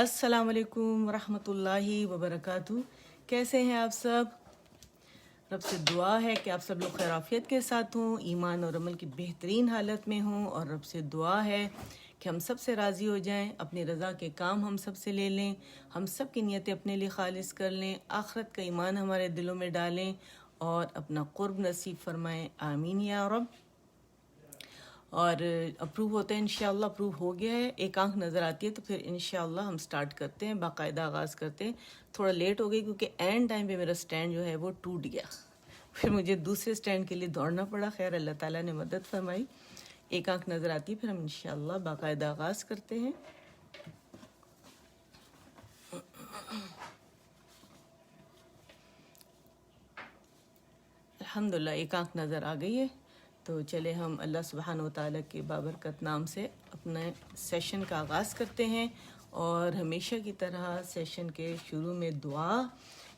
السلام علیکم ورحمۃ اللہ وبرکاتہ. کیسے ہیں آپ سب؟ رب سے دعا ہے کہ آپ سب لوگ خیرافیت کے ساتھ ہوں، ایمان اور عمل کی بہترین حالت میں ہوں، اور رب سے دعا ہے کہ ہم سب سے راضی ہو جائیں، اپنی رضا کے کام ہم سب سے لے لیں، ہم سب کی نیتیں اپنے لیے خالص کر لیں، آخرت کا ایمان ہمارے دلوں میں ڈالیں اور اپنا قرب نصیب فرمائیں. آمین یا رب. اور اپروو ہوتا ہے انشاءاللہ. اپروو ہو گیا ہے، ایک آنکھ نظر آتی ہے، تو پھر انشاءاللہ ہم سٹارٹ کرتے ہیں، باقاعدہ آغاز کرتے ہیں. تھوڑا لیٹ ہو گئی کیونکہ اینڈ ٹائم پہ میرا سٹینڈ جو ہے وہ ٹوٹ گیا، پھر مجھے دوسرے سٹینڈ کے لیے دوڑنا پڑا. خیر اللہ تعالیٰ نے مدد فرمائی. ایک آنکھ نظر آتی ہے، پھر ہم انشاءاللہ باقاعدہ آغاز کرتے ہیں. الحمدللہ ایک آنکھ نظر آ گئی ہے، تو چلے ہم اللہ سبحانہ و تعالیٰ کے بابرکت نام سے اپنے سیشن کا آغاز کرتے ہیں. اور ہمیشہ کی طرح سیشن کے شروع میں دعا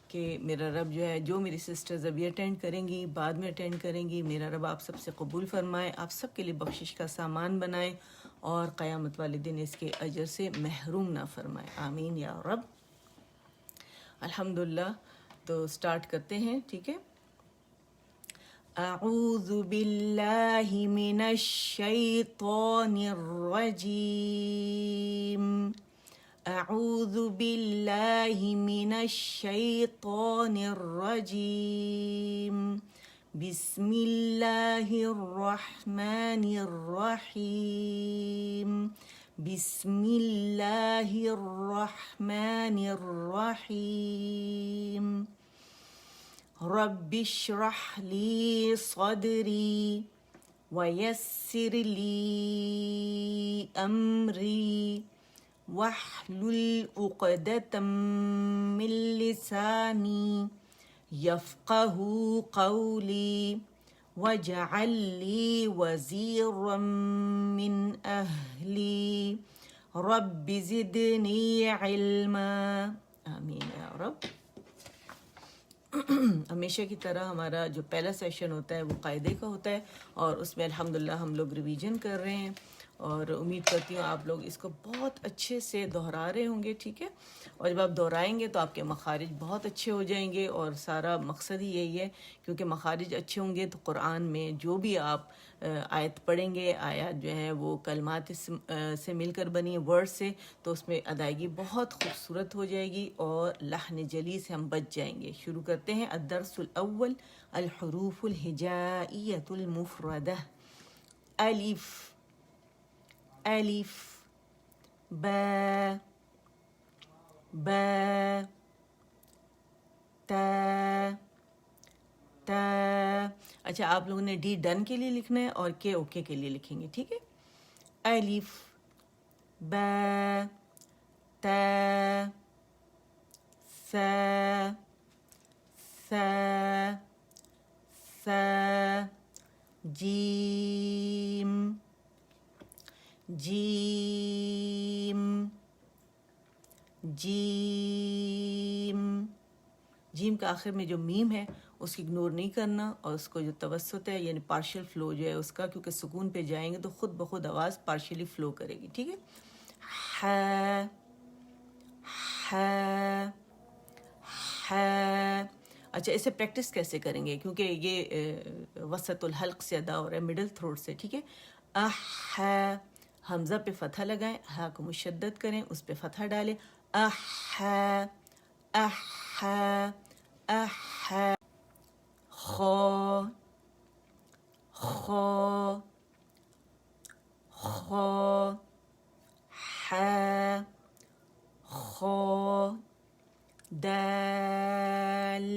کہ میرا رب جو ہے، جو میری سسٹرز ابھی اٹینڈ کریں گی، بعد میں اٹینڈ کریں گی، میرا رب آپ سب سے قبول فرمائے، آپ سب کے لیے بخشش کا سامان بنائے اور قیامت والے دن اس کے اجر سے محروم نہ فرمائے. آمین یا رب. الحمدللہ. تو سٹارٹ کرتے ہیں، ٹھیک ہے. اعوذ باللہ من الشیطان الرجیم. اعوذ باللہ من الشیطان الرجیم. بسم اللہ الرحمن الرحیم. بسم اللہ الرحمن الرحیم. رب اشرح لی صدری ویسر لی امری واحلل عقدۃ من لسانی یفقہوا قولی واجعل لی وزیرا من اہلی رب زدنی علما. آمین یا رب. ہمیشہ کی طرح ہمارا جو پہلا سیشن ہوتا ہے وہ قاعدے کا ہوتا ہے، اور اس میں الحمدللہ ہم لوگ ریویژن کر رہے ہیں، اور امید کرتی ہوں آپ لوگ اس کو بہت اچھے سے دہرا رہے ہوں گے، ٹھیک ہے. اور جب آپ دہرائیں گے تو آپ کے مخارج بہت اچھے ہو جائیں گے، اور سارا مقصد ہی یہی ہے، کیونکہ مخارج اچھے ہوں گے تو قرآن میں جو بھی آپ آیت پڑھیں گے، آیات جو ہیں وہ کلمات سے مل کر بنی ورڈ سے، تو اس میں ادائیگی بہت خوبصورت ہو جائے گی اور لحن جلی سے ہم بچ جائیں گے. شروع کرتے ہیں. الدرس الاول الحروف الہجائیۃ المفردہ. الف الف با با تا تا. اچھا، آپ لوگوں نے ڈی ڈن کے لیے لکھنا ہے اور کے اوکے کے لیے لکھیں گے، ٹھیک ہے. الف با تا سا سا سا جیم جیم جیم. جیم کا آخر میں جو میم ہے اس کی اگنور نہیں کرنا، اور اس کو جو توسط ہے یعنی پارشل فلو جو ہے اس کا، کیونکہ سکون پہ جائیں گے تو خود بخود آواز پارشلی فلو کرے گی، ٹھیک ہے. ہا ہا ہا. اچھا، اسے پریکٹس کیسے کریں گے، کیونکہ یہ وسط الحلق سے ادا ہو رہا ہے، مڈل تھروٹ سے، ٹھیک ہے. احا. حمزہ پہ فتحہ لگائیں، ہا کو مشدد کریں، اس پہ فتحہ ڈالیں. احا احا احا. خا خا خا. حا خا. دال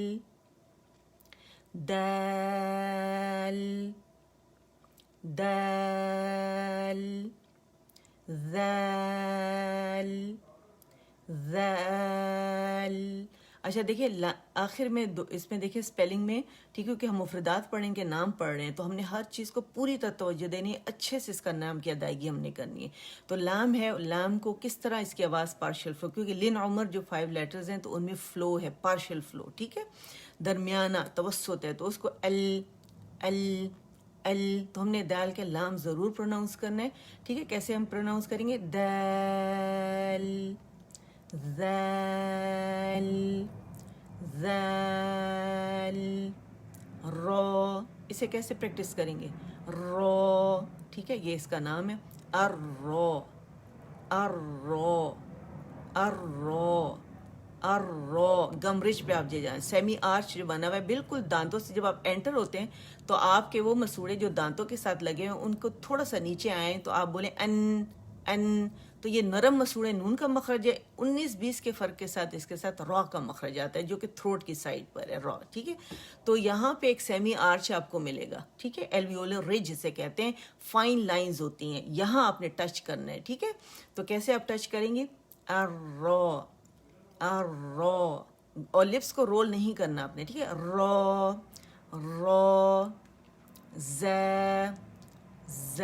دال دال. ذال ذال. اچھا دیکھیے آخر میں اس میں دیکھیے اسپیلنگ میں، ٹھیک ہے، کہ ہم مفردات پڑھیں گے، نام پڑھ رہے ہیں، تو ہم نے ہر چیز کو پوری طرح توجہ دینی ہے، اچھے سے اس کا نام کی ادائیگی ہم نے کرنی ہے. تو لام ہے، لام کو کس طرح اس کی آواز پارشل فلو، کیونکہ لن عمر جو 5 لیٹرز ہیں تو ان میں فلو ہے، پارشل فلو، ٹھیک ہے. درمیانہ توسط ہے، تو اس کو ال ال ال، تو ہم نے دال کے لام ضرور پروناؤنس کرنا ہے، ٹھیک ہے. کیسے ہم پروناؤنس کریں گے؟ دال ذال ذال رو. اسے کیسے پریکٹس کریں گے؟ رو، ٹھیک ہے، یہ اس کا نام ہے. الرو الرو الرو الرو. گم رچ پہ آپ جائیں، سیمی آرچ جو بنا ہوا ہے بالکل دانتوں سے جب آپ انٹر ہوتے ہیں تو آپ کے وہ مسوڑے جو دانتوں کے ساتھ لگے ہیں ان کو تھوڑا سا نیچے آئیں تو آپ بولیں ان ان. تو یہ نرم مسوڑے نون کا مخرج ہے. 19-20 کے فرق کے ساتھ اس کے ساتھ را کا مخرج آتا ہے جو کہ تھروٹ کی سائڈ پر ہے، را. ٹھیک ہے، تو یہاں پہ ایک سیمی آرچ آپ کو ملے گا. ٹھیک ہے، ایلویولر رج جسے کہتے ہیں، فائن لائنز ہوتی ہیں، یہاں آپ نے ٹچ کرنا ہے. ٹھیک ہے، تو کیسے آپ ٹچ کریں گے؟ الرو الرو. اور لپس کو رول نہیں کرنا آپ نے. ٹھیک ہے، رو رو ز ز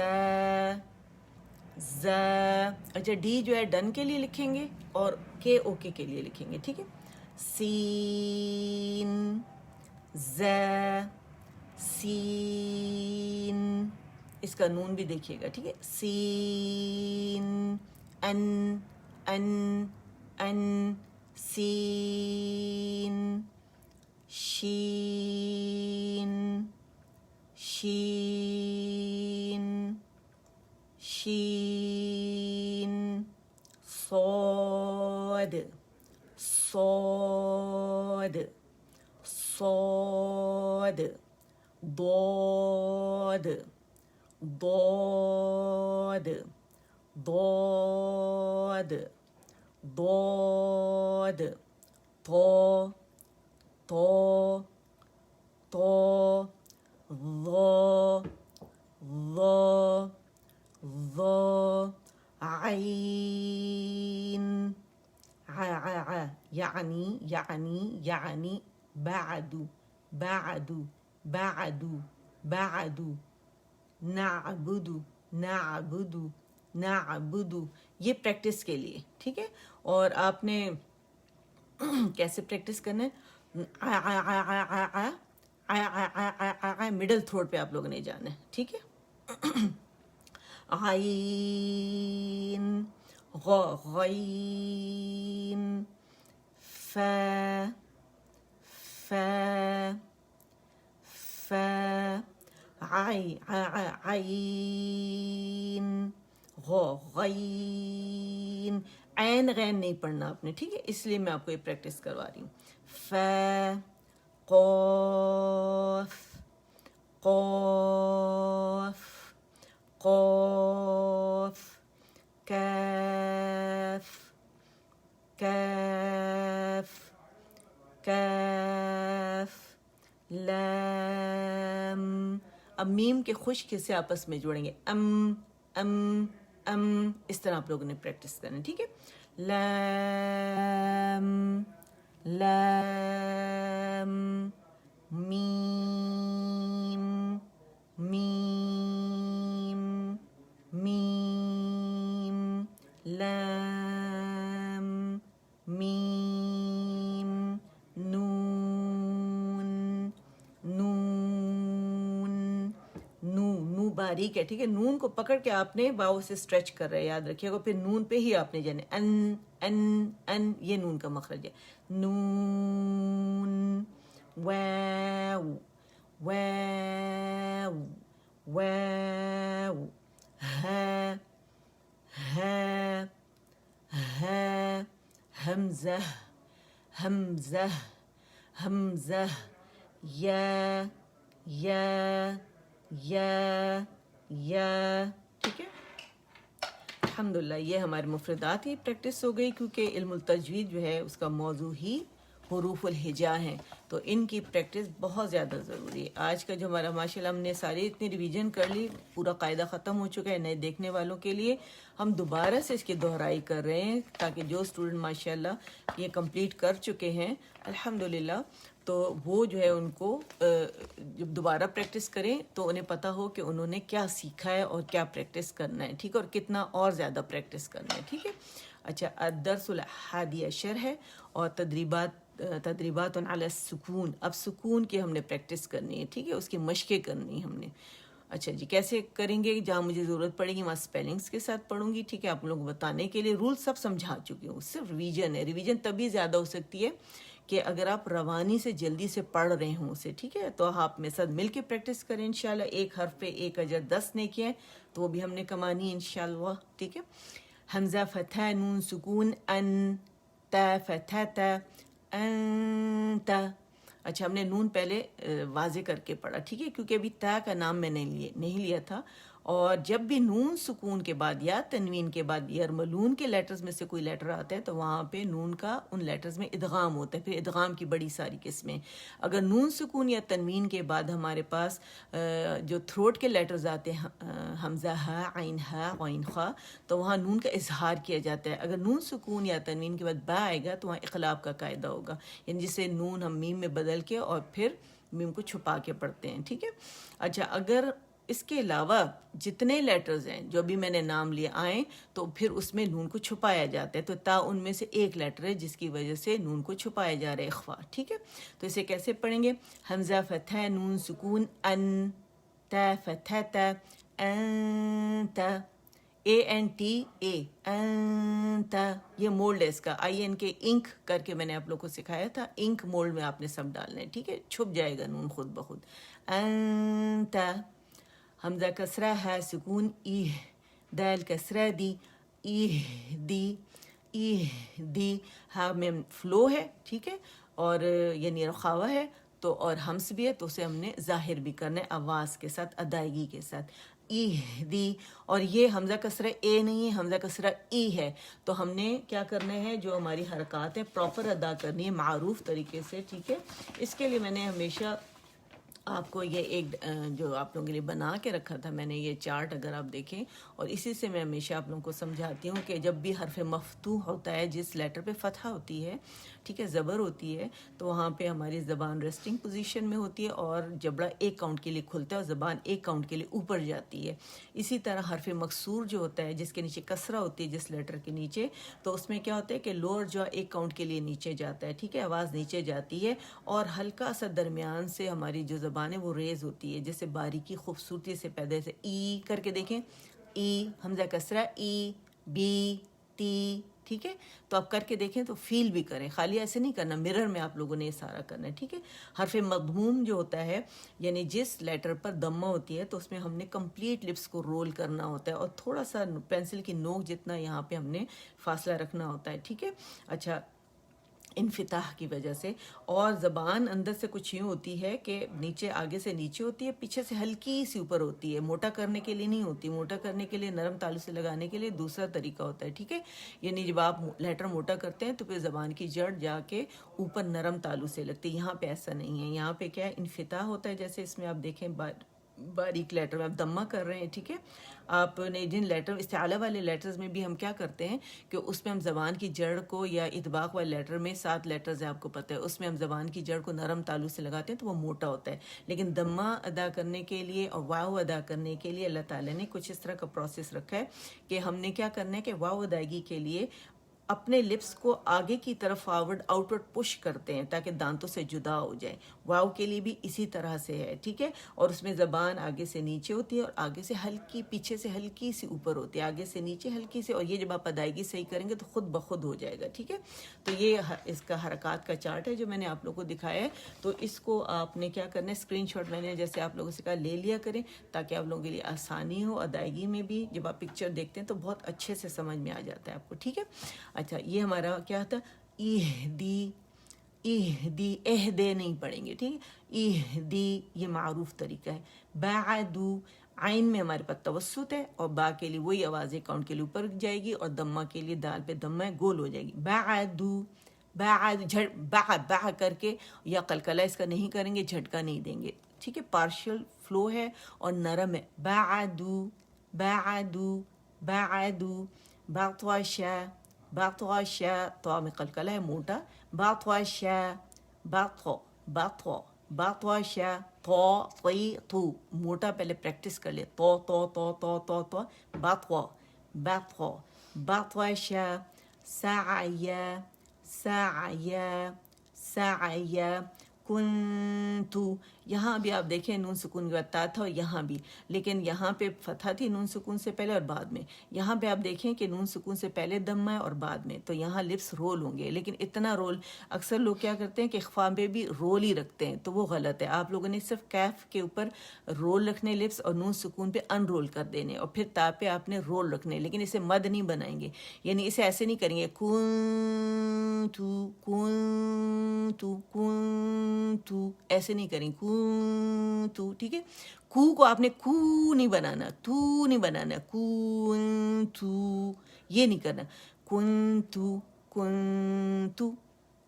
ز. اچھا ڈی جو ہے ڈن کے لیے لکھیں گے اور کے اوکے کے لیے لکھیں گے. ٹھیک ہے، سین ز سین. اس کا نون بھی دیکھیے گا. ٹھیک ہے، سین ان ان ان. سین شین شین شین. صاد صاد صاد. ضاد ضاد ضاد ضاد. طا طا طا. ظا ظا ظا. عين يعني يعني يعني بعد بعد بعد بعد. نعبد نعبد نعبد. یہ پریکٹس کے لیے. ٹھیک ہے، اور آپ نے کیسے پریکٹس کرنا ہے؟ مڈل تھروٹ پہ آپ لوگوں نے جانا ہے. ٹھیک ہے، عین غین ف ف ف. عین غین. عین غین نہیں پڑھنا آپ نے. ٹھیک ہے، اس لیے میں آپ کو یہ پریکٹس کروا رہی ہوں. ف قاف قاف قاف. کاف کاف کاف. لام. اب میم کے خشک سے آپس میں جوڑیں گے. ام ام ام. اس طرح آپ لوگوں نے پریکٹس کرنا. ٹھیک ہے، لام لام. میم میم میم. لام میم. نون نون نو باریک ہے. ٹھیک ہے، نون کو پکڑ کے آپ نے باؤ سے اسٹریچ کر رہے ہیں، یاد رکھیے گا. پھر نون پہ ہی آپ نے جانے. ان ان ان. یہ نون کا مخرج ہے. نون واو واو واو. ہا ہا ہا. حمزہ حمزہ حمزہ. یا یا یا یا. ٹھیک ہے، الحمدللہ یہ ہمارے مفردات ہی پریکٹس ہو گئی، کیونکہ علم التجوید جو ہے اس کا موضوع ہی حروف الہجا ہیں، تو ان کی پریکٹس بہت زیادہ ضروری ہے. آج کا جو ہمارا ماشاءاللہ ہم نے ساری اتنی ریویژن کر لی، پورا قاعدہ ختم ہو چکا ہے. نئے دیکھنے والوں کے لیے ہم دوبارہ سے اس کی دہرائی کر رہے ہیں تاکہ جو اسٹوڈنٹ ماشاءاللہ یہ کمپلیٹ کر چکے ہیں الحمدللہ، تو وہ جو ہے ان کو جب دوبارہ پریکٹس کریں تو انہیں پتہ ہو کہ انہوں نے کیا سیکھا ہے اور کیا پریکٹس کرنا ہے. ٹھیک ہے، اور کتنا اور زیادہ پریکٹس کرنا ہے. ٹھیک ہے، اچھا الدرس الحادی عشر ہے اور تدریبات علی السکون. اب سکون کی ہم نے پریکٹس کرنی ہے. ٹھیک ہے، اس کی مشقیں کرنی ہم نے. اچھا جی، کیسے کریں گے؟ جہاں مجھے ضرورت پڑے گی وہاں اسپیلنگس کے ساتھ پڑھوں گی، ٹھیک ہے؟ آپ لوگوں کو بتانے کے لیے رول سب سمجھا چکی ہوں، صرف ریویژن ہے. ریویژن تبھی زیادہ ہو سکتی ہے کہ اگر آپ روانی سے جلدی سے پڑھ رہے ہوں اسے، ٹھیک ہے؟ تو آپ میرے ساتھ مل کے پریکٹس کریں انشاءاللہ. ایک حرف پہ 1 اجر 10 نیکیاں، تو وہ بھی ہم نے کمانی ہے انشاءاللہ، ٹھیک ہے؟ حمزہ فتح نون سکون ان، تا فتح تا، انت. اچھا، ہم نے نون پہلے واضح کر کے پڑھا، ٹھیک ہے؟ کیونکہ ابھی تا کا نام میں نے نہیں لیا تھا. اور جب بھی نون سکون کے بعد یا تنوین کے بعد یرملون کے لیٹرز میں سے کوئی لیٹر آتا ہے تو وہاں پہ نون کا ان لیٹرز میں ادغام ہوتا ہے. پھر ادغام کی بڑی ساری قسمیں. اگر نون سکون یا تنوین کے بعد ہمارے پاس جو تھروٹ کے لیٹرز آتے ہیں، حمزہ ہا، عین ہا، غین خا، تو وہاں نون کا اظہار کیا جاتا ہے. اگر نون سکون یا تنوین کے بعد با آئے گا تو وہاں اقلاب کا قاعدہ ہوگا، یعنی جسے نون ہم میم میں بدل کے اور پھر میم کو چھپا کے پڑھتے ہیں، ٹھیک ہے؟ اچھا، اگر اس کے علاوہ جتنے لیٹرز ہیں جو بھی میں نے نام لیے آئیں تو پھر اس میں نون کو چھپایا جاتا ہے. تو تا ان میں سے ایک لیٹر ہے جس کی وجہ سے نون کو چھپایا جا رہا ہے، اخفا، ٹھیک ہے؟ تو اسے کیسے پڑھیں گے؟ حمزہ فتح نون سکون ان، تا فتح تا، انت، ANTA، انت. یہ مولڈ ہے اس کا، IN کے انک کر کے میں نے آپ لوگ کو سکھایا تھا. انک مولڈ میں آپ نے سب ڈالنا ہے، ٹھیک ہے؟ چھپ جائے گا نون خود بخود. انت. حمزہ کسرہ ہے سکون ای، دال کسرہ دی، دی، دی. ہاں میں فلو ہے، ٹھیک ہے؟ اور یعنی رخاوہ ہے تو، اور ہمس بھی ہے تو اسے ہم نے ظاہر بھی کرنا ہے آواز کے ساتھ، ادائیگی کے ساتھ. دی. اور یہ حمزہ کسرہ اے نہیں ہے، حمزہ کسرہ ای ہے. تو ہم نے کیا کرنا ہے، جو ہماری حرکات ہیں پراپر ادا کرنی ہے معروف طریقے سے، ٹھیک ہے؟ اس کے لیے میں نے ہمیشہ آپ کو یہ ایک جو آپ لوگوں کے لیے بنا کے رکھا تھا میں نے، یہ چارٹ اگر آپ دیکھیں، اور اسی سے میں ہمیشہ آپ لوگوں کو سمجھاتی ہوں کہ جب بھی حرف مفتوح ہوتا ہے، جس لیٹر پہ فتحہ ہوتی ہے، ٹھیک ہے، زبر ہوتی ہے، تو وہاں پہ ہماری زبان ریسٹنگ پوزیشن میں ہوتی ہے اور جبڑا ایک کاؤنٹ کے لیے کھلتا ہے اور زبان ایک کاؤنٹ کے لیے اوپر جاتی ہے. اسی طرح حرف مکسور جو ہوتا ہے، جس کے نیچے کسرہ ہوتی ہے جس لیٹر کے نیچے، تو اس میں کیا ہوتا ہے کہ لوور جو ایک کاؤنٹ کے لیے نیچے جاتا ہے، ٹھیک ہے؟ آواز نیچے جاتی ہے اور ہلکا سا درمیان سے ہماری جو زبان ہے وہ ریز ہوتی ہے، جیسے باریکی خوبصورتی سے پیدا سے. ای کر کے دیکھیں، ای حمزہ کسرہ ای، بی، تی، ٹھیک ہے؟ تو آپ کر کے دیکھیں تو فیل بھی کریں، خالی ایسے نہیں کرنا، مرر میں آپ لوگوں نے یہ سارا کرنا ہے، ٹھیک ہے؟ حرف مضموم جو ہوتا ہے، یعنی جس لیٹر پر دمہ ہوتی ہے تو اس میں ہم نے کمپلیٹ لپس کو رول کرنا ہوتا ہے اور تھوڑا سا پینسل کی نوک جتنا یہاں پہ ہم نے فاصلہ رکھنا ہوتا ہے، ٹھیک ہے؟ اچھا، انفتاح کی وجہ سے. اور زبان اندر سے کچھ یوں ہوتی ہے کہ نیچے، آگے سے نیچے ہوتی ہے، پیچھے سے ہلکی سی اوپر ہوتی ہے. موٹا کرنے کے لیے نہیں ہوتی، موٹا کرنے کے لیے، نرم تالو سے لگانے کے لیے دوسرا طریقہ ہوتا ہے، ٹھیک ہے؟ یعنی جب آپ لیٹر موٹا کرتے ہیں تو پھر زبان کی جڑ جا کے اوپر نرم تالو سے لگتی ہے. یہاں پہ ایسا نہیں ہے، یہاں پہ کیا ہے، انفتاح ہوتا ہے. جیسے اس میں آپ دیکھیں باریک لیٹر میں آپ دمہ کر رہے ہیں، ٹھیک ہے؟ آپ نے جن لیٹر استعالہ والے لیٹرز میں بھی ہم کیا کرتے ہیں کہ اس میں ہم زبان کی جڑ کو، یا اطباق والے لیٹر میں 7 لیٹرز ہیں آپ کو پتہ ہے، اس میں ہم زبان کی جڑ کو نرم تالو سے لگاتے ہیں تو وہ موٹا ہوتا ہے. لیکن دمہ ادا کرنے کے لیے اور واو ادا کرنے کے لیے اللہ تعالیٰ نے کچھ اس طرح کا پروسیس رکھا ہے کہ ہم نے کیا کرنا ہے کہ واو ادائیگی کے لیے اپنے لپس کو آگے کی طرف فارورڈ آؤٹ ورڈ پش کرتے ہیں تاکہ دانتوں سے جدا ہو جائے. واو کے لیے بھی اسی طرح سے ہے، ٹھیک ہے؟ اور اس میں زبان آگے سے نیچے ہوتی ہے اور آگے سے ہلکی، پیچھے سے ہلکی سی اوپر ہوتی ہے، آگے سے نیچے ہلکی سی. اور یہ جب آپ ادائیگی صحیح کریں گے تو خود بخود ہو جائے گا، ٹھیک ہے؟ تو یہ اس کا حرکات کا چارٹ ہے جو میں نے آپ لوگوں کو دکھایا ہے. تو اس کو آپ نے کیا کرنا ہے، اسکرین شاٹ میں نے جیسے آپ لوگوں سے کہا لے لیا کریں تاکہ آپ لوگوں کے لیے آسانی ہو. ادائیگی میں بھی جب آپ پکچر دیکھتے ہیں تو بہت اچھے سے سمجھ میں آ جاتا ہے آپ کو، ٹھیک ہے؟ اچھا، یہ ہمارا کیا تھا، اہدی، اہدی، اہدے نہیں پڑھیں گے، ٹھیک ہے؟ اہدی یہ معروف طریقہ ہے. بعدو، عین میں ہمارے پاس توسط ہے اور با کے لیے وہی آواز ایک کاؤنٹ کے لیے اوپر جائے گی اور دمہ کے لیے دال پہ دمہ ہے، گول ہو جائے گی. بعدو، بعد، با کر کے، یا قلقلہ اس کا نہیں کریں گے، جھٹکا نہیں دیں گے، ٹھیک ہے؟ پارشل فلو ہے اور نرم ہے. بعدو، بعدو، بعدو. باطواشا، باطواشا، تو میں قلقلہ ہے موٹا. باطواشا، باطو، باطو، باطواشا. تو، طی، تو موٹا پہلے پریکٹس کر لے. تو، تو، تو، تو، تو، تو. باطو، باطو، باطواشا. سعیا، سعیا، سعیا. کنتو، یہاں بھی آپ دیکھیں نون سکون کے بعد تا تھا اور یہاں بھی، لیکن یہاں پہ فتح تھی نون سکون سے پہلے اور بعد میں. یہاں پہ آپ دیکھیں کہ نون سکون سے پہلے دم ہے اور بعد میں، تو یہاں لپس رول ہوں گے. لیکن اتنا رول اکثر لوگ کیا کرتے ہیں کہ اخفا پہ بھی رول ہی رکھتے ہیں، تو وہ غلط ہے. آپ لوگوں نے صرف کیف کے اوپر رول رکھنے لپس اور نون سکون پہ ان رول کر دینے، اور پھر تا پہ آپ نے رول رکھنے، لیکن اسے مد نہیں بنائیں گے. یعنی اسے ایسے نہیں کریں گے تو ایسے نہیں کریں تو. ٹھیک ہے، کو آپ نے کو نہیں بنانا، تو نہیں بنانا، تو یہ نہیں کرنا.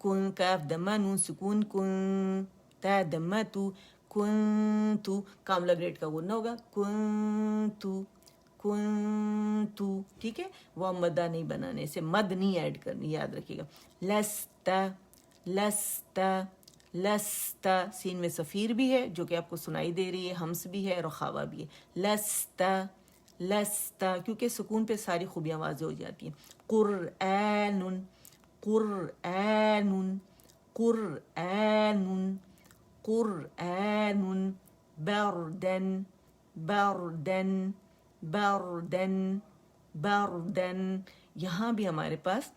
کن کاف دمہ نون سکون کن، تا دمہ تو کاملہ گریڈ کا غنہ ہوگا کنتو. ٹھیک ہے، وہ مدہ نہیں بنانے، اسے مد نہیں ایڈ کرنی، یاد رکھیے گا. لستا سین میں صفیر بھی ہے جو کہ آپ کو سنائی دے رہی ہے، ہمس بھی ہے، رخاوہ بھی ہے. لستا کیونکہ سکون پہ ساری خوبیاں واضح ہو جاتی ہیں. قرآن بردن. یہاں بھی ہمارے پاس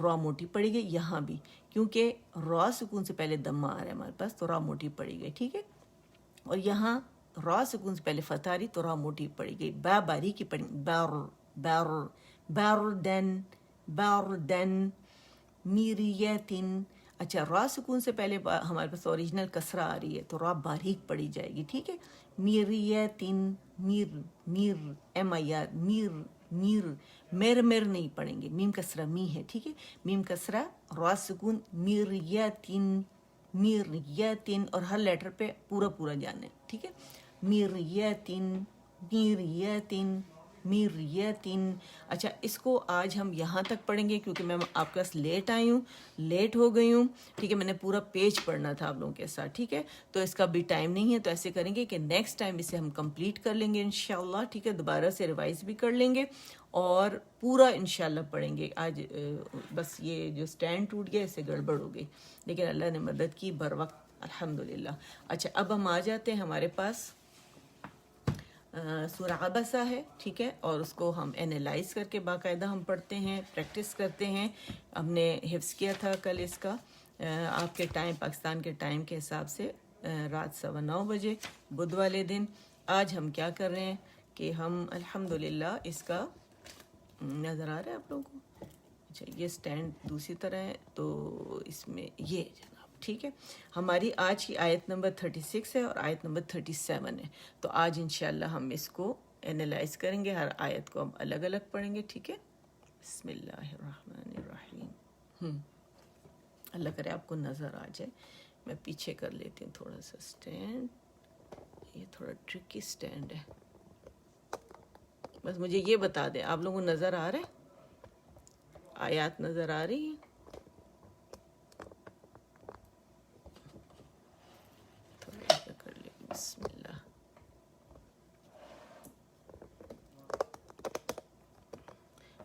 را موٹی پڑی گئی، یہاں بھی کیونکہ را سکون سے پہلے دمہ آ رہا ہے ہمارے پاس، تو را موٹی پڑی گئی. ٹھیک ہے، اور یہاں را سکون سے پہلے فتح آ رہی تو را موٹی پڑی گئی. با باریکی پڑی، باردن میریتن. اچھا، را سکون سے پہلے ہمارے پاس اوریجنل کسرہ آ رہی ہے تو را باریک پڑی جائے گی. ٹھیک ہے، میریتن، میر ایم آئی آر، میر نہیں پڑھیں گے، میم کسرہ می ہے. ٹھیک ہے، میم کسرہ را سکون میریتن، اور ہر لیٹر پہ پورا جانا ہے. ٹھیک ہے، میریتن. اچھا، اس کو آج ہم یہاں تک پڑھیں گے کیونکہ میں آپ کے پاس لیٹ ہو گئی ہوں. ٹھیک ہے، میں نے پورا پیج پڑھنا تھا آپ لوگوں کے ساتھ. ٹھیک ہے، تو اس کا بھی ٹائم نہیں ہے، تو ایسے کریں گے کہ نیکسٹ ٹائم اسے ہم کمپلیٹ کر لیں گے انشاءاللہ. ٹھیک ہے، دوبارہ سے ریوائز بھی کر لیں گے اور پورا انشاءاللہ پڑھیں گے. آج بس یہ جو سٹینڈ ٹوٹ گیا اس سے گڑبڑ ہو گئی، لیکن اللہ نے مدد کی بر وقت الحمدللہ. اچھا، اب ہم آ جاتے ہیں، ہمارے پاس سورہ عبسہ ہے. ٹھیک ہے، اور اس کو ہم اینالائز کر کے باقاعدہ ہم پڑھتے ہیں، پریکٹس کرتے ہیں. ہم نے حفظ کیا تھا کل اس کا آپ کے ٹائم، پاکستان کے ٹائم کے حساب سے رات 9:15 بجے بدھ والے دن. آج ہم کیا کر رہے ہیں کہ ہم الحمدللہ اس کا نظر آ رہا ہے آپ لوگوں کو. اچھا، یہ سٹینڈ دوسری طرح ہے تو اس میں یہ جناب. ٹھیک ہے، ہماری آج کی آیت نمبر 36 ہے اور آیت نمبر 37 ہے. تو آج انشاءاللہ ہم اس کو اینالائز کریں گے، ہر آیت کو ہم الگ الگ پڑھیں گے. ٹھیک ہے، بسم اللہ الرحمن الرحیم. اللہ کرے آپ کو نظر آ جائے. میں پیچھے کر لیتی ہوں تھوڑا سا سٹینڈ، یہ تھوڑا ٹرکی سٹینڈ ہے. بس مجھے یہ بتا دیں آپ لوگوں کو نظر آ رہا ہے، آیات نظر آ رہی ہیں؟ تھوڑا سا کر لیں. بسم اللہ.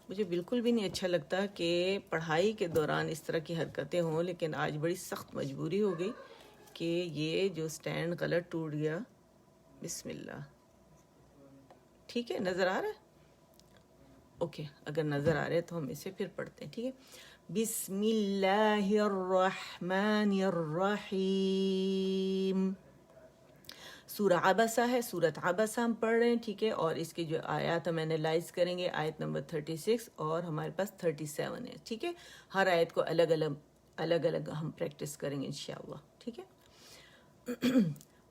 مجھے بالکل بھی نہیں اچھا لگتا کہ پڑھائی کے دوران اس طرح کی حرکتیں ہوں، لیکن آج بڑی سخت مجبوری ہو گئی کہ یہ جو سٹینڈ غلط ٹوٹ گیا. بسم اللہ. ٹھیک ہے، نظر آ رہا ہے؟ اوکے، اگر نظر آ رہے ہے تو ہم اسے پھر پڑھتے ہیں. ٹھیک ہے، بسم اللہ الرحمن الرحیم. سورہ عبسہ ہے، سورۃ عبسہ ہم پڑھ رہے ہیں. ٹھیک ہے، اور اس کی جو آیات ہم اینالائز کریں گے، آیت نمبر 36 اور ہمارے پاس 37 ہے. ٹھیک ہے، ہر آیت کو الگ الگ ہم پریکٹس کریں گے انشاءاللہ. ٹھیک ہے.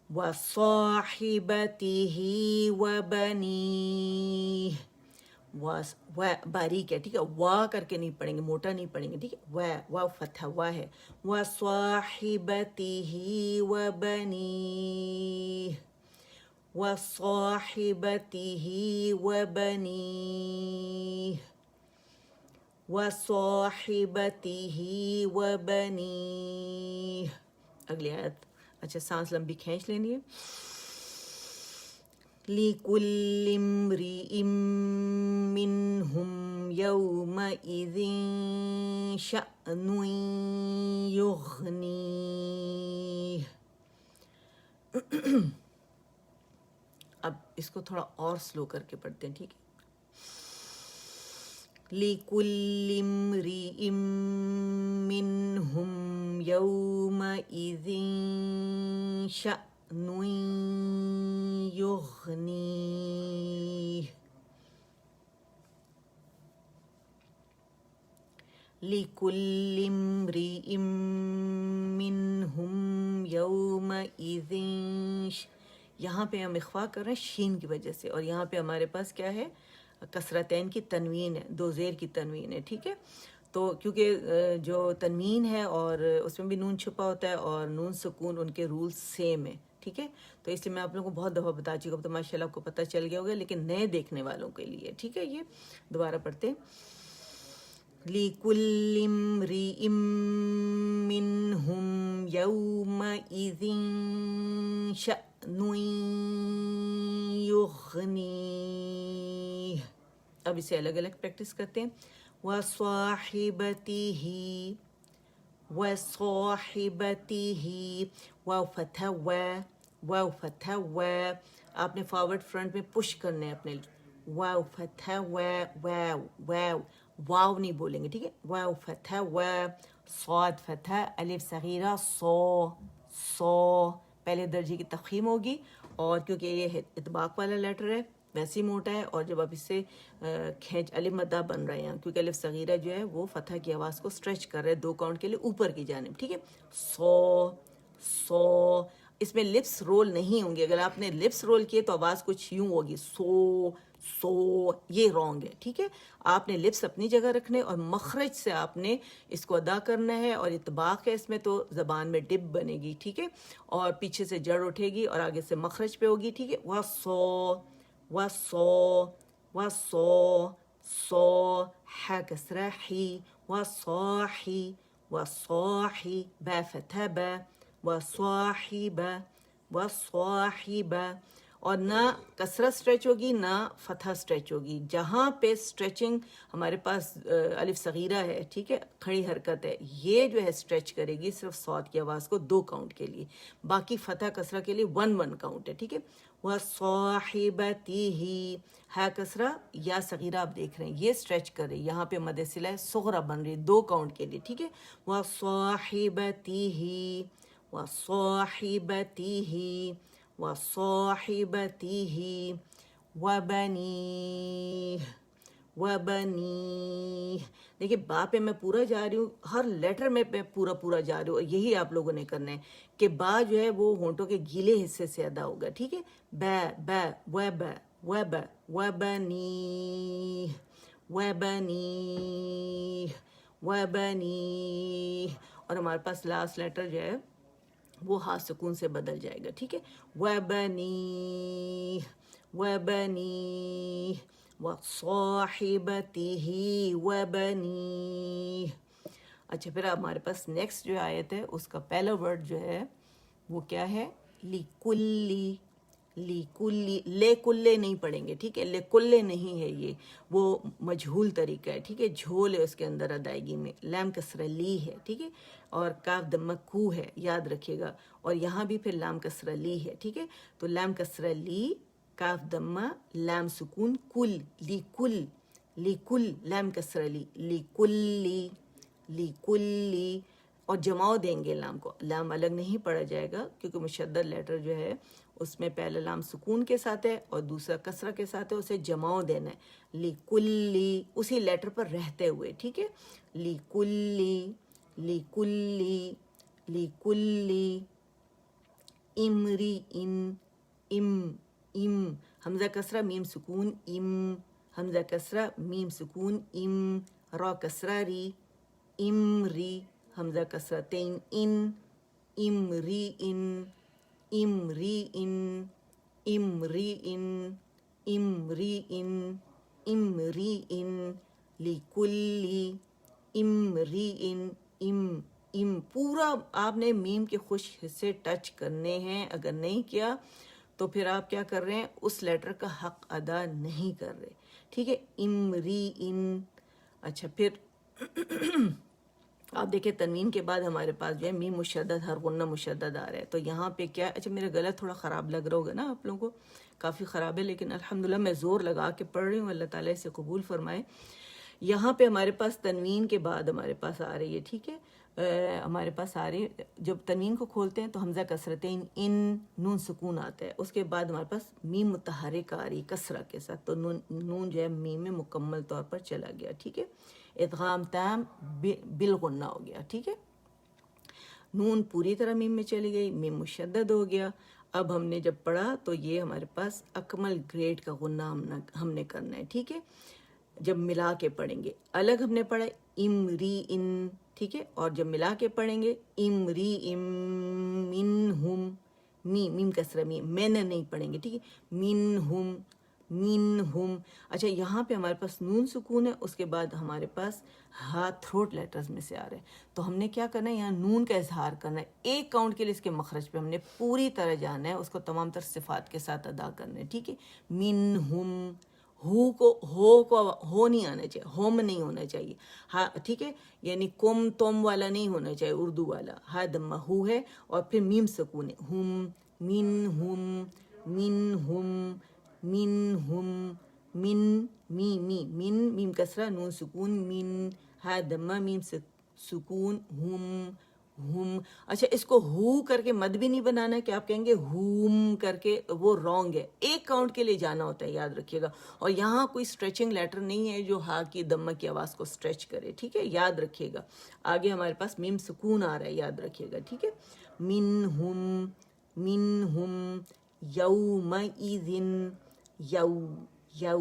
وَصَاحِبَتِهِ وَبَنِيهِ. باریک ہے. ٹھیک ہے، وا کر کے نہیں پڑھیں گے، موٹا نہیں پڑھیں گے. ٹھیک ہے، وا فتح وا ہے. وَصَاحِبَتِهِ وَبَنِيهِ. وَصَاحِبَتِهِ وَبَنِيهِ. وَصَاحِبَتِهِ وَبَنِيهِ. اگلی آیت. اچھا، سانس لمبی کھینچ لینی ہے. لِكُلِّ امْرِئٍ مِّنْهُمْ يَوْمَئِذٍ شَأْنٌ يُغْنِيهِ. اب اس کو تھوڑا اور سلو کر کے پڑھتے ہیں، ٹھیک ہے. لِكُلِّ امْرِئٍ مِّنْهُمْ يَوْمَئِذٍ شَأْنٌ يُغْنِيهِ. لِكُلِّ امْرِئٍ مِّنْهُمْ يَوْمَئِذٍ. یہاں پہ ہم اخفا کر رہے ہیں شین کی وجہ سے، اور یہاں پہ ہمارے پاس کیا ہے، کسرتین کی تنوین ہے، دو زیر کی تنوین ہے، ٹھیک ہے. تو کیونکہ جو تنوین ہے اور اس میں بھی نون چھپا ہوتا ہے اور نون سکون، ان کے رول سیم ہے، ٹھیک ہے. تو اس لیے میں آپ لوگوں کو بہت دفعہ بتا چکی ہوں، تو ماشاء اللہ آپ کو پتہ چل گیا ہوگا، لیکن نئے دیکھنے والوں کے لیے، ٹھیک ہے. یہ دوبارہ پڑھتے ہیں. لِكُلِّ امْرِئٍ مِّنْهُمْ يَوْمَئِذٍ شَأْنٌ يُغْنِيهِ. اب اسے الگ الگ پریکٹس کرتے ہیں. وَصَاحِبَتِهِ وَصَاحِبَتِهِ. واو فتح واو فتح آپ نے فارورڈ فرنٹ میں پش کرنا ہے اپنے. واو فتح واو واو واو نہیں بولیں گے، ٹھیک ہے. واو فتح صاد فتح الف صغیرہ سو پہلے درجے کی تفخیم ہوگی، اور کیونکہ یہ اطباق والا لیٹر ہے ویسے ہی موٹا ہے، اور جب آپ اس سے کھینچ الف مدہ بن رہے ہیں کیونکہ الف صغیرہ جو ہے وہ فتح کی آواز کو اسٹریچ کر رہے ہیں 2 کاؤنٹ کے لیے اوپر کی جانب، ٹھیک ہے. سو اس میں لپس رول نہیں ہوں گے. اگر آپ نے لپس رول کیے تو آواز کچھ یوں ہوگی، سو یہ رانگ ہے، ٹھیک ہے. آپ نے لپس اپنی جگہ رکھنے اور مخرج سے آپ نے اس کو ادا کرنا ہے، اور اطباق ہے اس میں تو زبان میں ڈب بنے گی، ٹھیک ہے. اور پیچھے سے جڑ اٹھے گی اور آگے سے مخرج پہ ہوگی، ٹھیک ہے. سو ہا کسرہ ہی. وصاحی با فتح با وصاحبہ. اور نہ کسرہ اسٹریچ ہوگی نہ فتح اسٹریچ ہوگی. جہاں پہ اسٹریچنگ ہمارے پاس الف صغیرہ ہے، ٹھیک ہے، کھڑی حرکت ہے، یہ جو ہے اسٹریچ کرے گی صرف صاد کی آواز کو 2 کاؤنٹ کے لیے، باقی فتح کسرہ کے لیے 1 کاؤنٹ ہے، ٹھیک ہے. وَصَاحِبَتِهِ ہا کسرہ یا صغیرہ آپ دیکھ رہے ہیں یہ اسٹریچ کر رہی ہے، یہاں پہ مد صلہ صغرا بن رہی ہے 2 کاؤنٹ کے لیے، ٹھیک ہے. وَصَاحِبَتِهِ وَبَنِيهِ. دیکھیں با پہ میں پورا جا رہی ہوں، ہر لیٹر میں پورا جا رہی ہوں، اور یہی آپ لوگوں نے کرنا ہے کہ با جو ہے وہ ہونٹوں کے گیلے حصے سے ادا ہوگا، ٹھیک ہے. وَبَنِيهِ. اور ہمارے پاس لاسٹ لیٹر جو ہے وہ ہاتھ سکون سے بدل جائے گا، ٹھیک ہے. وَبَنِيهِ وَصَاحِبَتِهِ وَبَنِيهِ. اچھا پھر ہمارے پاس نیکسٹ جو آیت ہے اس کا پہلا ورڈ جو ہے وہ کیا ہے، لِكُلِّ. لے کلے نہیں پڑھیں گے، ٹھیک ہے. لے کلے نہیں ہے، یہ وہ مجہول طریقہ ہے، ٹھیک ہے. جھول ہے اس کے اندر ادائیگی میں. لام کسرہ لی ہے، ٹھیک ہے، اور کاف دمہ کو ہے، یاد رکھیے گا. اور یہاں بھی پھر لام کسرہ لی ہے، ٹھیک ہے. تو لام کسرہ لی، کاف دمہ، لام سکون، کل لام کسرہ لی، لیکلی. اور جماؤ دیں گے لام کو، لام الگ نہیں پڑھا جائے گا کیونکہ مشدد لیٹر جو ہے اس میں پہلا لام سکون کے ساتھ ہے اور دوسرا کسرہ کے ساتھ ہے، اسے جماؤ دینا ہے. لیکلی اسی لیٹر پر رہتے ہوئے، ٹھیک ہے. لیکلی امری ام حمزہ کسرہ میم سکون حمزہ کسرہ میم سکون را کسرہ ری امری حمزہ کسرہ تین امری لیکلی امری پورا آپ نے میم کے خوش حصے ٹچ کرنے ہیں. اگر نہیں کیا تو پھر آپ کیا کر رہے ہیں، اس لیٹر کا حق ادا نہیں کر رہے، ٹھیک ہے. اچھا پھر آپ دیکھیں تنوین کے بعد ہمارے پاس جو ہے میم مشدد، ہر غنہ مشدد آ رہا ہے. تو یہاں پہ کیا، اچھا میرا گلا تھوڑا خراب لگ رہا ہوگا نا آپ لوگوں کو، کافی خراب ہے، لیکن الحمدللہ میں زور لگا کے پڑھ رہی ہوں، اللہ تعالیٰ اسے قبول فرمائے. یہاں پہ ہمارے پاس تنوین کے بعد ہمارے پاس آ رہی ہے، ٹھیک ہے، ہمارے پاس آ رہی ہے. جب تنوین کو کھولتے ہیں تو حمزہ کسرتین ان، نون سکون آتا ہے. اس کے بعد ہمارے پاس میم متحرک آ رہی کسرہ کے ساتھ، تو نون جو ہے میم میں مکمل طور پر چلا گیا، ٹھیک ہے. ادغام تام بالغنہ ہو گیا، ٹھیک ہے. نون پوری طرح میم میں چلی گئی، میم مشدد ہو گیا. اب ہم نے جب پڑھا تو یہ ہمارے پاس اکمل گریڈ کا غنہ ہم نے کرنا ہے، ٹھیک ہے. جب ملا کے پڑھیں گے، الگ ہم نے پڑھا امری ان، ٹھیک ہے، اور جب ملا کے پڑھیں گے امری ام منہم، میم کسرہ میں نہیں پڑھیں گے، ٹھیک ہے، منہم منہم. اچھا یہاں پہ ہمارے پاس نون سکون ہے، اس کے بعد ہمارے پاس ہاتھ تھروٹ لیٹرز میں سے آ رہے ہیں. تو ہم نے کیا کرنا ہے، یہاں نون کا اظہار کرنا ہے. ایک کاؤنٹ کے لیے اس کے مخرج پہ ہم نے پوری طرح جانا ہے، اس کو تمام تر صفات کے ساتھ ادا کرنا ہے، ٹھیک ہے. منہم، ہو نہیں آنا چاہیے، ہوم نہیں ہونا چاہیے، ہاں ٹھیک ہے، یعنی کم توم والا نہیں ہونا چاہیے اردو والا. ہا دمہ ہو ہے، اور پھر میم سکون ہے، ہم منہم منہم منہم من میم کسرہ نون سکون من، ہا دمہ میم سکون ہم ہم. اچھا اس کو ہو کر کے مد بھی نہیں بنانا ہے کہ آپ کہیں گے ہوم کر کے، وہ رانگ ہے. ایک کاؤنٹ کے لیے جانا ہوتا ہے، یاد رکھیے گا. اور یہاں کوئی اسٹریچنگ لیٹر نہیں ہے جو ہا کی دمہ کی آواز کو اسٹریچ کرے، ٹھیک ہے، یاد رکھیے گا. آگے ہمارے پاس میم سکون آ رہا ہے، یاد رکھیے گا، ٹھیک ہے. منہم منہم یومئذ، یو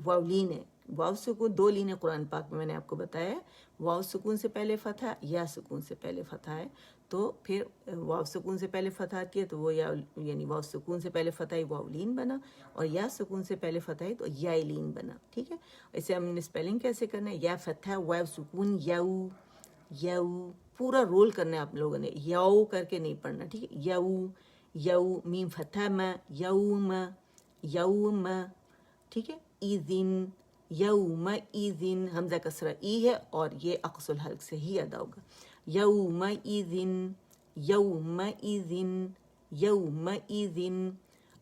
واو لین ہے، واو سکون دو لین ہے قرآن پاک میں، میں نے آپ کو بتایا ہے. واو سکون سے پہلے فتح، یا سکون سے پہلے فتح ہے. تو پھر واو سکون سے پہلے فتح آتی ہے تو وہ یا، یعنی واو سکون سے پہلے فتح ہے واو لین بنا، اور یا سکون سے پہلے فتح ہے تو یا لین بنا، ٹھیک ہے. اسے ہم نے اسپیلنگ کیسے کرنا ہے، یا فتح واو سکون یو، یو پورا رول کرنا ہے آپ لوگوں نے، یو کر کے نہیں پڑھنا، ٹھیک ہے. یو یو میم فتح ما، یوم یوم، ٹھیک ہے. ایذن یومئذ، حمزہ کسرہ ای ہے اور یہ اقص الحلق سے ہی ادا ہوگا. یومئذ یومئذ یومئذ.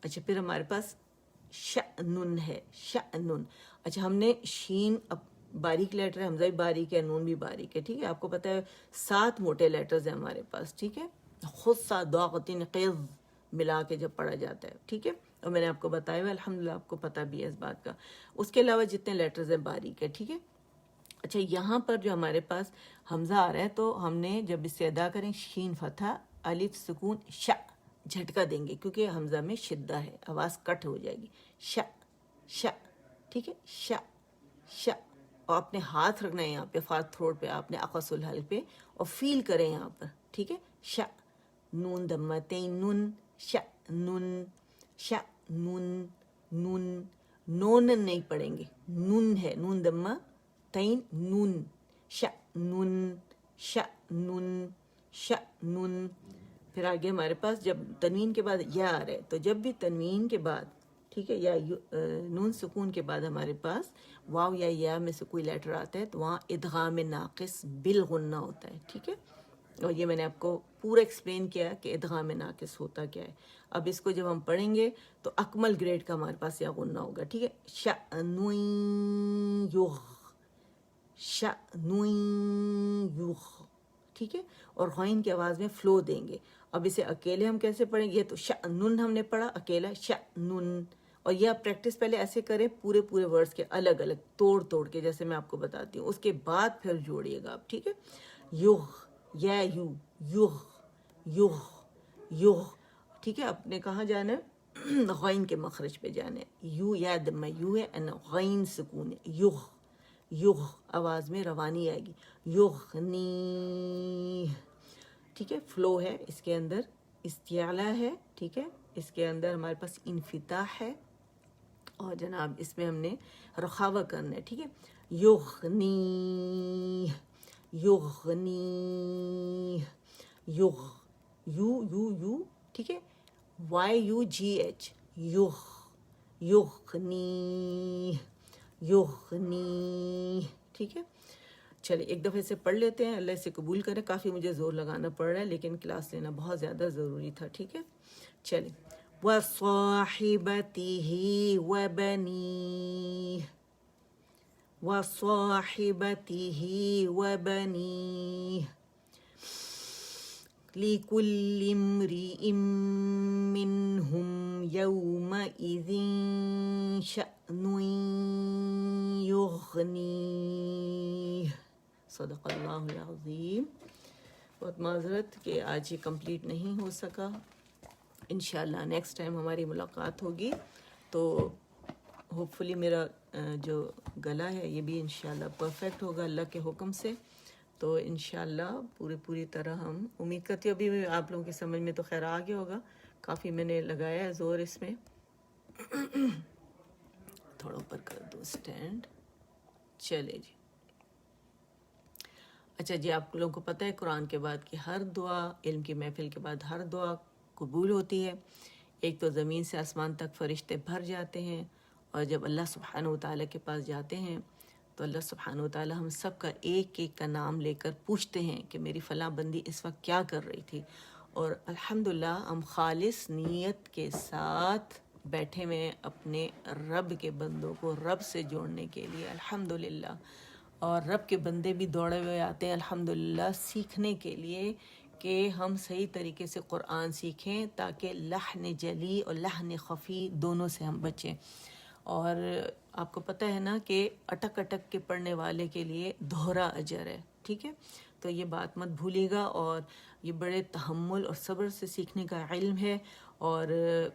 اچھا پھر ہمارے پاس شأنن ہے، شأنن. اچھا ہم نے شین اب باریک لیٹر ہے، حمزہ بھی باریک ہے، نون بھی باریک ہے، ٹھیک ہے. آپ کو پتہ ہے 7 موٹے لیٹرز ہیں ہمارے پاس، ٹھیک ہے. خود سا ضاغطن قیض ملا کے جب پڑھا جاتا ہے، ٹھیک ہے. اور میں نے آپ کو بتایا ہوا، الحمدللہ آپ کو پتہ بھی ہے اس بات کا. اس کے علاوہ جتنے لیٹرز ہیں باریک ہے، ٹھیک ہے. اچھا یہاں پر جو ہمارے پاس حمزہ آ رہا ہے تو ہم نے جب اس سے ادا کریں شین فتح الف سکون ش، جھٹکا دیں گے کیونکہ حمزہ میں شدہ ہے، آواز کٹ ہو جائے گی. ش ش، ٹھیک ہے، ش ش. اور اپنے ہاتھ رکھنا ہے یہاں پہ فار تھروٹ پہ، آپ نے اقص الحلق پہ، اور فیل کریں یہاں پر، ٹھیک ہے. ش نون دمتین نون، ش نون ش نون نون. نون نہیں پڑھیں گے، نون ہے، نون دمہ تین نون، ش نون ش نون ش نون. پھر آگے ہمارے پاس جب تنوین کے بعد یا آ رہے، تو جب بھی تنوین کے بعد، ٹھیک ہے، یا نون سکون کے بعد ہمارے پاس واو یا میں سے کوئی لیٹر آتا ہے تو وہاں ادغام ناقص بالغنہ ہوتا ہے، ٹھیک ہے. اور یہ میں نے آپ کو پورا ایکسپلین کیا کہ ادغام ناقص ہوتا کیا ہے. اب اس کو جب ہم پڑھیں گے تو اکمل گریڈ کا ہمارے پاس یا غنہ ہوگا، ٹھیک ہے. شأنٌ یغ، شأنٌ یغ، ٹھیک ہے. اور غین کی آواز میں فلو دیں گے. اب اسے اکیلے ہم کیسے پڑھیں گے، تو شأنٌ ہم نے پڑھا اکیلا، شأنٌ. اور یہ آپ پریکٹس پہلے ایسے کریں پورے ورڈز کے الگ الگ توڑ کے، جیسے میں آپ کو بتاتی ہوں، اس کے بعد پھر جوڑیے گا آپ، ٹھیک ہے. یغ، یا یو، یغ یغ یغ، ٹھیک ہے. اپنے کہاں جانا ہے، غین کے مخرج پہ جانا ہے. یو یا دمہ یو ہے، غین سکون ہے، یغ یغ، آواز میں روانی آئے گی. یغنی، ٹھیک ہے. فلو ہے اس کے اندر، استعلا ہے، ٹھیک ہے. اس کے اندر ہمارے پاس انفتاح ہے، اور جناب اس میں ہم نے رخاوہ کرنا ہے، ٹھیک ہے. یغنی یغنی یغ، یو، ٹھیک ہے. YUGH، یغ یغنی یغنی، ٹھیک ہے. چلے ایک دفعہ اسے پڑھ لیتے ہیں، اللہ اسے قبول کرے. کافی مجھے زور لگانا پڑ رہا ہے لیکن کلاس لینا بہت زیادہ ضروری تھا. ٹھیک ہے چلیں. وَصَاحِبَتِهِ وَبَنِيهِ وَصَاحِبَتِهِ وَبَنِيهِ لِكُلِّ امْرِئٍ مِّنْهُمْ يَوْمَئِذٍ شَأْنٌ يُغْنِيهِ. صدق اللہ العظیم. بہت معذرت کہ آج یہ کمپلیٹ نہیں ہو سکا. انشاءاللہ نیکسٹ ٹائم ہماری ملاقات ہوگی تو ہوپ فلی میرا جو گلا ہے یہ بھی انشاءاللہ پرفیکٹ ہوگا اللہ کے حکم سے. تو انشاءاللہ پوری طرح ہم امید کرتی ہوں ابھی آپ لوگوں کی سمجھ میں تو خیر آ گیا ہوگا. کافی میں نے لگایا ہے زور اس میں. تھوڑا اوپر کر دو اسٹینڈ. چلے جی. اچھا جی آپ لوگوں کو پتہ ہے قرآن کے بعد کہ ہر دعا، علم کی محفل کے بعد ہر دعا قبول ہوتی ہے. ایک تو زمین سے آسمان تک فرشتے بھر جاتے ہیں، اور جب اللہ سبحانہ وتعالیٰ کے پاس جاتے ہیں تو اللہ سبحانہ وتعالیٰ ہم سب کا ایک ایک کا نام لے کر پوچھتے ہیں کہ میری فلاں بندی اس وقت کیا کر رہی تھی. اور الحمدللہ ہم خالص نیت کے ساتھ بیٹھے ہوئے ہیں اپنے رب کے بندوں کو رب سے جوڑنے کے لیے الحمدللہ. اور رب کے بندے بھی دوڑے ہوئے آتے ہیں الحمدللہ سیکھنے کے لیے کہ ہم صحیح طریقے سے قرآن سیکھیں تاکہ لحن جلی اور لحن خفی دونوں سے ہم بچیں. اور آپ کو پتہ ہے نا کہ اٹک کے پڑھنے والے کے لیے دوہرا اجر ہے. ٹھیک ہے تو یہ بات مت بھولیے گا. اور یہ بڑے تحمل اور صبر سے سیکھنے کا علم ہے، اور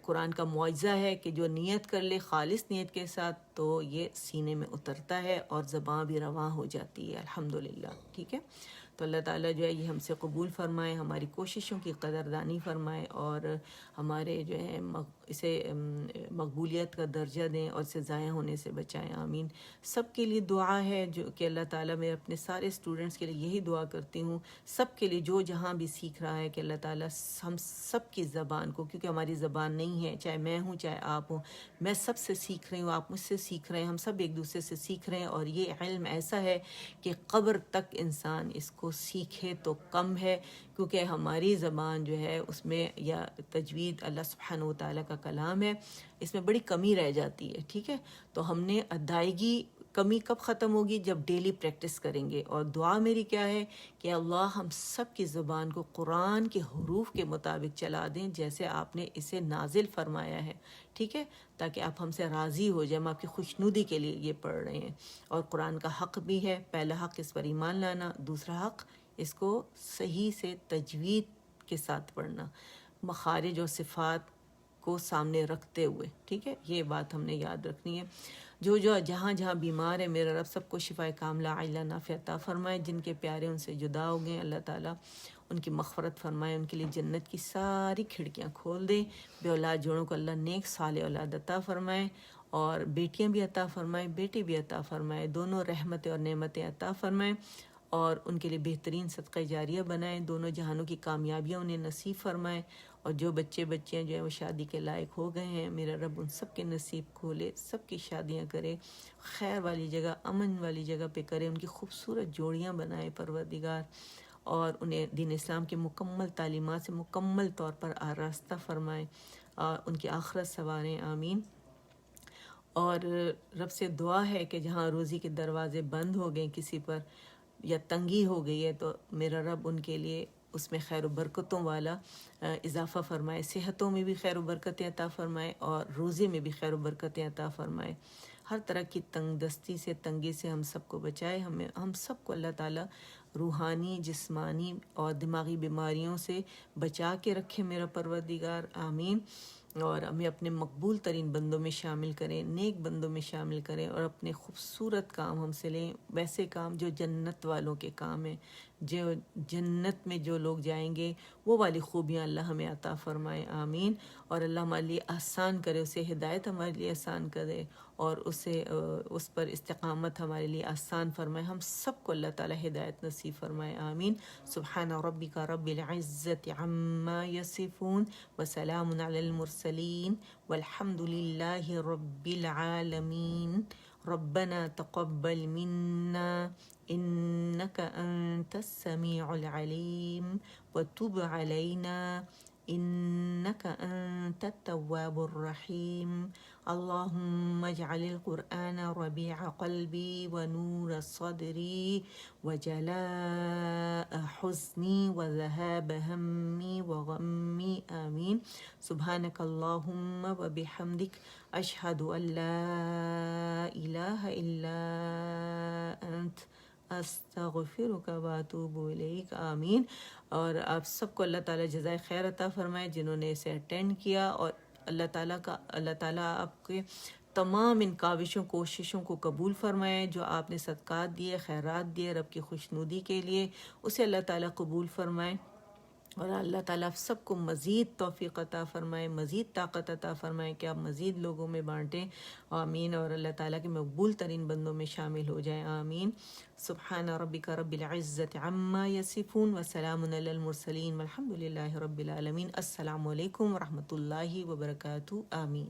قرآن کا معجزہ ہے کہ جو نیت کر لے خالص نیت کے ساتھ تو یہ سینے میں اترتا ہے اور زبان بھی رواں ہو جاتی ہے الحمدللہ. ٹھیک ہے تو اللہ تعالیٰ جو ہے یہ ہم سے قبول فرمائے، ہماری کوششوں کی قدردانی فرمائے، اور ہمارے جو ہے اسے مقبولیت کا درجہ دیں اور اسے ضائع ہونے سے بچائیں. آمین. سب کے لیے دعا ہے جو کہ اللہ تعالیٰ میں اپنے سارے اسٹوڈنٹس کے لیے یہی دعا کرتی ہوں، سب کے لیے جو جہاں بھی سیکھ رہا ہے کہ اللہ تعالیٰ ہم سب کی زبان کو، کیونکہ ہماری زبان نہیں ہے، چاہے میں ہوں چاہے آپ ہوں، میں سب سے سیکھ رہی ہوں، آپ مجھ سے سیکھ رہے ہیں، ہم سب ایک دوسرے سے سیکھ رہے ہیں. اور یہ علم ایسا ہے کہ قبر تک انسان اس کو سیکھے تو کم ہے، کیونکہ ہماری زبان جو ہے اس میں یا تجوید اللہ سبحانہ وتعالیٰ کا کلام ہے، اس میں بڑی کمی رہ جاتی ہے. ٹھیک ہے تو ہم نے ادائیگی کمی کب ختم ہوگی؟ جب ڈیلی پریکٹس کریں گے. اور دعا میری کیا ہے کہ اللہ ہم سب کی زبان کو قرآن کے حروف کے مطابق چلا دیں جیسے آپ نے اسے نازل فرمایا ہے. ٹھیک ہے تاکہ آپ ہم سے راضی ہو جائیں. ہم آپ کی خوشنودی کے لیے یہ پڑھ رہے ہیں. اور قرآن کا حق بھی ہے، پہلا حق اس پر ایمان لانا، دوسرا حق اس کو صحیح سے تجوید کے ساتھ پڑھنا، مخارج اور صفات کو سامنے رکھتے ہوئے. ٹھیک ہے یہ بات ہم نے یاد رکھنی ہے. جو جہاں بیمار ہے میرا رب سب کو شفائے کاملہ عاجلہ نافعہ عطا فرمائے. جن کے پیارے ان سے جدا ہو گئے اللہ تعالیٰ ان کی مغفرت فرمائے، ان کے لیے جنت کی ساری کھڑکیاں کھول دے. بے اولاد جوڑوں کو اللہ نیک صالح اولاد عطا فرمائے، اور بیٹیاں بھی عطا فرمائے، بیٹے بھی عطا فرمائے، دونوں رحمتیں اور نعمتیں عطا فرمائے، اور ان کے لیے بہترین صدقہ جاریہ بنائیں. دونوں جہانوں کی کامیابیاں انہیں نصیب فرمائے. اور جو بچے بچیاں جو ہیں وہ شادی کے لائق ہو گئے ہیں میرا رب ان سب کے نصیب کھولے، سب کی شادیاں کرے، خیر والی جگہ امن والی جگہ پہ کرے، ان کی خوبصورت جوڑیاں بنائے پروردگار، اور انہیں دین اسلام کی مکمل تعلیمات سے مکمل طور پر آراستہ فرمائے، اور ان کی آخرت سنواریں. آمین. اور رب سے دعا ہے کہ جہاں روزی کے دروازے بند ہو گئے کسی پر یا تنگی ہو گئی ہے تو میرا رب ان کے لیے اس میں خیر و برکتوں والا اضافہ فرمائے، صحتوں میں بھی خیر و برکتیں عطا فرمائے، اور روزی میں بھی خیر و برکتیں عطا فرمائے. ہر طرح کی تنگ دستی سے، تنگی سے ہم سب کو بچائے. ہم سب کو اللہ تعالیٰ روحانی، جسمانی اور دماغی بیماریوں سے بچا کے رکھے میرا پروردگار. آمین. اور ہمیں اپنے مقبول ترین بندوں میں شامل کریں، نیک بندوں میں شامل کریں، اور اپنے خوبصورت کام ہم سے لیں، ویسے کام جو جنت والوں کے کام ہیں، جو جنت میں جو لوگ جائیں گے وہ والی خوبیاں اللہ ہمیں عطا فرمائے. آمین. اور اللہ ہمارے لیے آسان کرے، اسے ہدایت ہمارے لیے آسان کرے، اور اس پر استقامت ہمارے لیے آسان فرمائے. ہم سب کو اللہ تعالیٰ ہدایت نصیب فرمائے. آمین. سبحان ربک رب العزت عما یصفون وسلام علی المرسلین والحمد للہ رب العالمین. ربنا تقبل منا إنك أنت السميع العليم وتب علينا إنك أنت التواب الرحيم اللهم اجعل القرآن ربيع قلبي ونور صدري وجلاء حزني وذهاب همي وغمي آمين سبحانك اللهم وبحمدك أشهد أن لا إله إلا أنت استغفرک و اتوب الیک آمین۔ اور آپ سب کو اللہ تعالیٰ جزائے خیر عطا فرمائے جنہوں نے اسے اٹینڈ کیا، اور اللہ تعالیٰ آپ کے تمام ان کاوشوں کوششوں کو قبول فرمائے۔ جو آپ نے صدقات دیے، خیرات دیے رب کی خوشنودی کے لیے، اسے اللہ تعالیٰ قبول فرمائے، اور اللہ تعالیٰ آپ سب کو مزید توفیق عطا فرمائے، مزید طاقت عطا فرمائے کہ آپ مزید لوگوں میں بانٹیں، آمین، اور اللہ تعالیٰ کے مقبول ترین بندوں میں شامل ہو جائیں، آمین۔ سبحان ربک رب العزت عما یصفون وسلام علی المرسلین والحمد للہ رب العالمین۔ السلام علیکم ورحمۃ اللہ وبرکاتہ، آمین۔